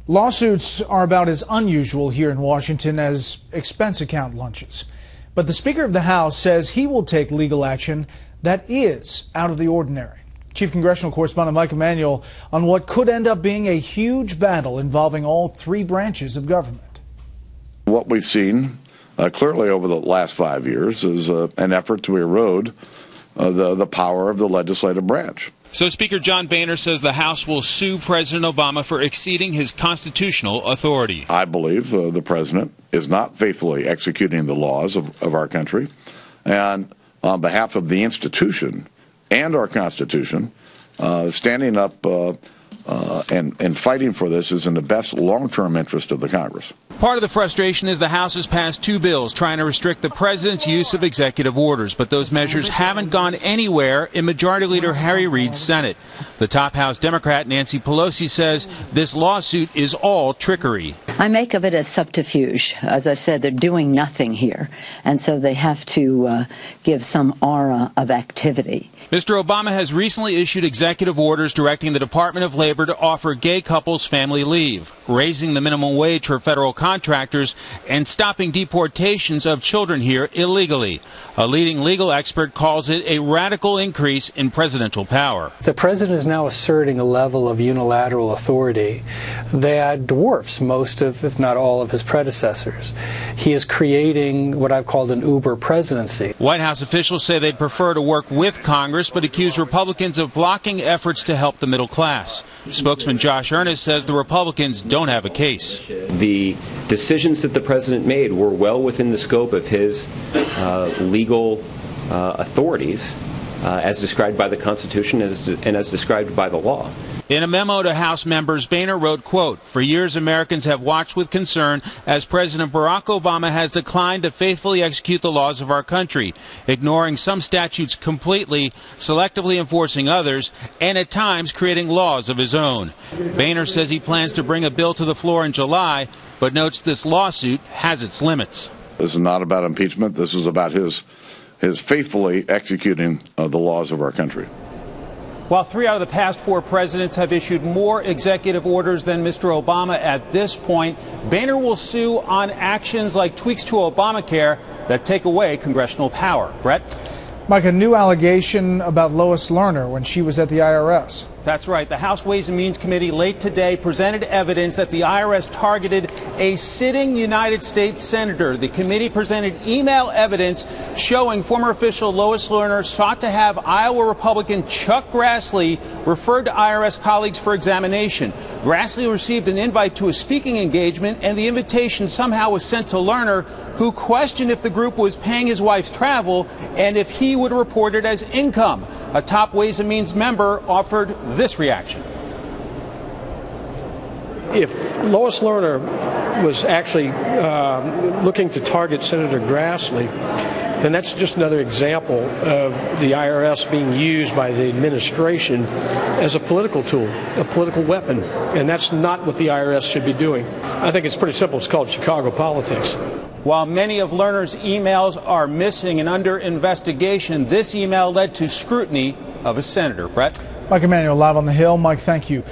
Lawsuits are about as unusual here in Washington as expense account lunches. But the Speaker of the House says he will take legal action that is out of the ordinary. Chief Congressional Correspondent Mike Emanuel on what could end up being a huge battle involving all three branches of government. What we've seen clearly over the last 5 years is an effort to erode the power of the legislative branch. So Speaker John Boehner says the House will sue President Obama for exceeding his constitutional authority. I believe the president is not faithfully executing the laws of our country. And on behalf of the institution and our Constitution, standing up and fighting for this is in the best long-term interest of the Congress. Part of the frustration is the House has passed two bills trying to restrict the president's use of executive orders, but those measures haven't gone anywhere in Majority Leader Harry Reid's Senate. The top House Democrat, Nancy Pelosi, says this lawsuit is all trickery. I make of it as subterfuge. As I said, they're doing nothing here, and so they have to give some aura of activity. Mr. Obama has recently issued executive orders directing the Department of Labor to offer gay couples family leave, raising the minimum wage for federal contractors, and stopping deportations of children here illegally. A leading legal expert calls it a radical increase in presidential power. The president is now asserting a level of unilateral authority that dwarfs most of, if not all, of his predecessors. He is creating what I've called an Uber presidency. White House officials say they'd prefer to work with Congress, but accuse Republicans of blocking efforts to help the middle class. Spokesman Josh Earnest says the Republicans don't have a case. The decisions that the president made were well within the scope of his legal authorities as described by the Constitution and as described by the law. In a memo to House members, Boehner wrote, quote, "For years Americans have watched with concern as President Barack Obama has declined to faithfully execute the laws of our country, ignoring some statutes completely, selectively enforcing others, and at times creating laws of his own." Boehner says he plans to bring a bill to the floor in July, but notes this lawsuit has its limits. This is not about impeachment. This is about his faithfully executing the laws of our country. While 3 out of the past 4 presidents have issued more executive orders than Mr. Obama at this point, Boehner will sue on actions like tweaks to Obamacare that take away congressional power. Bret? Mike, a new allegation about Lois Lerner when she was at the IRS. That's right. The House Ways and Means Committee late today presented evidence that the IRS targeted a sitting United States senator. The committee presented email evidence showing former official Lois Lerner sought to have Iowa Republican Chuck Grassley referred to IRS colleagues for examination. Grassley received an invite to a speaking engagement, and the invitation somehow was sent to Lerner, who questioned if the group was paying his wife's travel and if he would report it as income. A top Ways and Means member offered this reaction. If Lois Lerner was actually looking to target Senator Grassley, then that's just another example of the IRS being used by the administration as a political tool, a political weapon. And that's not what the IRS should be doing. I think it's pretty simple. It's called Chicago politics. While many of Lerner's emails are missing and under investigation, this email led to scrutiny of a senator. Bret? Mike Emanuel live on the Hill. Mike, thank you.